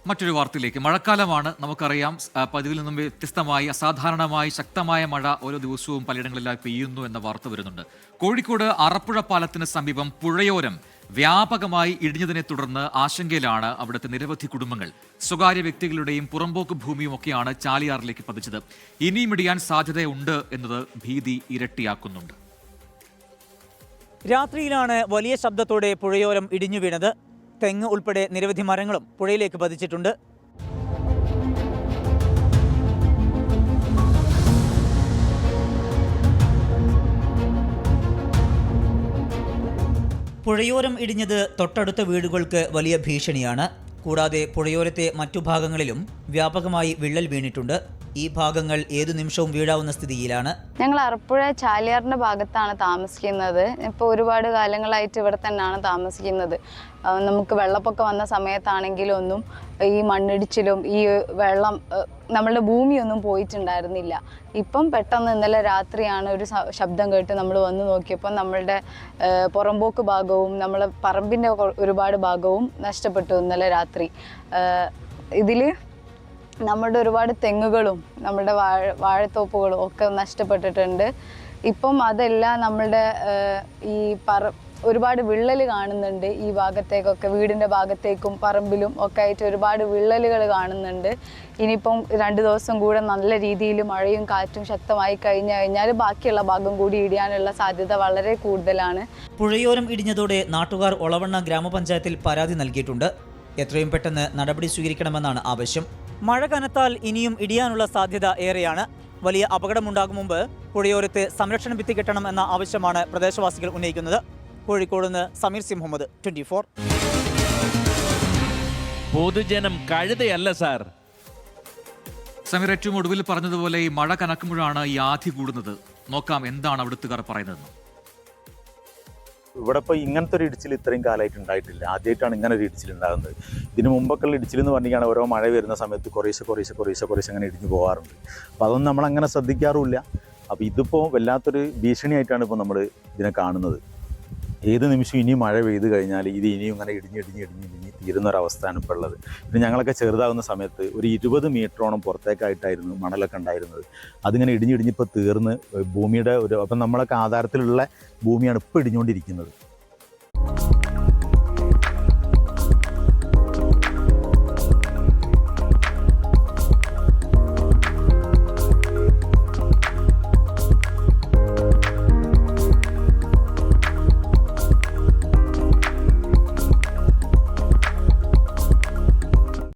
മറ്റൊരു വാർത്തയിലേക്ക്. മഴക്കാലമാണ്, നമുക്കറിയാം. പതിവിൽ നിന്നും വ്യത്യസ്തമായി അസാധാരണമായി ശക്തമായ മഴ ഓരോ ദിവസവും പലയിടങ്ങളിലായി പെയ്യുന്നു എന്ന വാർത്ത വരുന്നുണ്ട്. കോഴിക്കോട് അറപ്പുഴ പാലത്തിന് സമീപം പുഴയോരം വ്യാപകമായി ഇടിഞ്ഞതിനെ തുടർന്ന് ആശങ്കയിലാണ് അവിടുത്തെ നിരവധി കുടുംബങ്ങൾ. സ്വകാര്യ വ്യക്തികളുടെയും പുറമ്പോക്ക് ഭൂമിയും ഒക്കെയാണ് ചാലിയാറിലേക്ക് പതിച്ചത്. ഇനിയും ഇടിയാൻ സാധ്യതയുണ്ട് എന്നത് ഭീതി ഇരട്ടിയാക്കുന്നുണ്ട്. രാത്രിയിലാണ് വലിയ ശബ്ദത്തോടെ പുഴയോരം ഇടിഞ്ഞു വീണത്. തെങ്ങ് ഉൾപ്പെടെ നിരവധി മരങ്ങളും പുഴയിലേക്ക് പതിച്ചിട്ടുണ്ട്. പുഴയോരം ഇടിഞ്ഞത് തൊട്ടടുത്ത വീടുകൾക്ക് വലിയ ഭീഷണിയാണ്. കൂടാതെ പുഴയോരത്തെ മറ്റു ഭാഗങ്ങളിലും വ്യാപകമായി വിള്ളൽ വീണിട്ടുണ്ട്. ഈ ഭാഗങ്ങൾ ഏതു നിമിഷവും വീഴാവുന്ന സ്ഥിതിയിലാണ്. ഞങ്ങൾ അറപ്പുഴ ചാലിയാറിന്റെ ഭാഗത്താണ് താമസിക്കുന്നത്. ഇപ്പോൾ ഒരുപാട് കാലങ്ങളായിട്ട് ഇവിടെ തന്നെയാണ് താമസിക്കുന്നത്. നമുക്ക് വെള്ളപ്പൊക്കം വന്ന സമയത്താണെങ്കിലും ഒന്നും ഈ മണ്ണിടിച്ചിലും ഈ വെള്ളം നമ്മളുടെ ഭൂമിയൊന്നും പോയിട്ടുണ്ടായിരുന്നില്ല. ഇപ്പം പെട്ടെന്ന് ഇന്നലെ രാത്രിയാണ് ഒരു ശബ്ദം കേട്ട് നമ്മൾ വന്ന് നോക്കിയപ്പോൾ നമ്മളുടെ പുറമ്പോക്ക് ഭാഗവും നമ്മളെ പറമ്പിൻ്റെ ഒരുപാട് ഭാഗവും നഷ്ടപ്പെട്ടു ഇന്നലെ രാത്രി. ഇതിൽ നമ്മുടെ ഒരുപാട് തെങ്ങുകളും നമ്മുടെ വാഴത്തോപ്പുകളും ഒക്കെ നഷ്ടപ്പെട്ടിട്ടുണ്ട്. ഇപ്പം അതെല്ലാം നമ്മളുടെ ഈ ഒരുപാട് വിള്ളൽ കാണുന്നുണ്ട്. ഈ ഭാഗത്തേക്കൊക്കെ വീടിൻ്റെ ഭാഗത്തേക്കും പറമ്പിലും ഒക്കെ ആയിട്ട് ഒരുപാട് വിള്ളലുകൾ കാണുന്നുണ്ട്. ഇനിയിപ്പം 2 ദിവസം കൂടെ നല്ല രീതിയിൽ മഴയും കാറ്റും ശക്തമായി കഴിഞ്ഞാൽ ബാക്കിയുള്ള ഭാഗം കൂടി ഇടിയാനുള്ള സാധ്യത വളരെ കൂടുതലാണ്. പുഴയോരം ഇടിഞ്ഞതോടെ നാട്ടുകാർ ഒളവണ്ണ ഗ്രാമപഞ്ചായത്തിൽ പരാതി നൽകിയിട്ടുണ്ട്. എത്രയും പെട്ടെന്ന് നടപടി സ്വീകരിക്കണമെന്നാണ് ആവശ്യം. മഴ കനത്താൽ ഇനിയും ഇടിയാനുള്ള സാധ്യത ഏറെയാണ്. വലിയ അപകടമുണ്ടാകും മുമ്പ് പുഴയോരത്ത് സംരക്ഷണ ഭിത്തി കെട്ടണം എന്ന ആവശ്യമാണ് പ്രദേശവാസികൾ ഉന്നയിക്കുന്നത്. കോഴിക്കോട് നിന്ന് സമീർ സി മുഹമ്മദ്, 24. പൊതുജനം കഴുതയല്ല സാർ. സമീർ, ഏറ്റവും ഒടുവിൽ പറഞ്ഞതുപോലെ ഈ മഴ കനക്കുമ്പോഴാണ് ഈ ആധി കൂടുന്നത്. നോക്കാം എന്താണ് അവിടുത്തുകാർ പറയുന്നത്. ഇവിടെ ഇപ്പോൾ ഇങ്ങനത്തെ ഒരു ഇടിച്ചിൽ ഇത്രയും കാലമായിട്ട് ഉണ്ടായിട്ടില്ല. ആദ്യമായിട്ടാണ് ഇങ്ങനെ ഒരു ഇടിച്ചിൽ ഉണ്ടാകുന്നത്. ഇതിന് മുമ്പൊക്കെയുള്ള ഇടിച്ചിൽ എന്ന് പറഞ്ഞാൽ ഓരോ മഴ വരുന്ന സമയത്ത് കുറേശ്ശെ അങ്ങനെ ഇടിഞ്ഞു പോകാറുണ്ട്. അപ്പോൾ അതൊന്നും നമ്മളങ്ങനെ ശ്രദ്ധിക്കാറുമില്ല. അപ്പോൾ ഇതിപ്പോൾ വല്ലാത്തൊരു ഭീഷണിയായിട്ടാണ് ഇപ്പോൾ നമ്മൾ ഇതിനെ കാണുന്നത്. ഏത് നിമിഷം ഇനി മഴ പെയ്ത് കഴിഞ്ഞാൽ ഇത് ഇനിയും ഇങ്ങനെ ഇടിഞ്ഞ് തീരുന്നൊരവസ്ഥയാണ് ഇപ്പോൾ ഉള്ളത്. പിന്നെ ഞങ്ങളൊക്കെ ചെറുതാകുന്ന സമയത്ത് ഒരു 20 മീറ്ററോളം പുറത്തേക്കായിട്ടായിരുന്നു മണലൊക്കെ ഉണ്ടായിരുന്നത്. അതിങ്ങനെ ഇടിഞ്ഞിപ്പോൾ തീർന്ന് ഭൂമിയുടെ അപ്പം നമ്മളൊക്കെ ആധാരത്തിലുള്ള ഭൂമിയാണ് ഇപ്പോൾ ഇടിഞ്ഞുകൊണ്ടിരിക്കുന്നത്.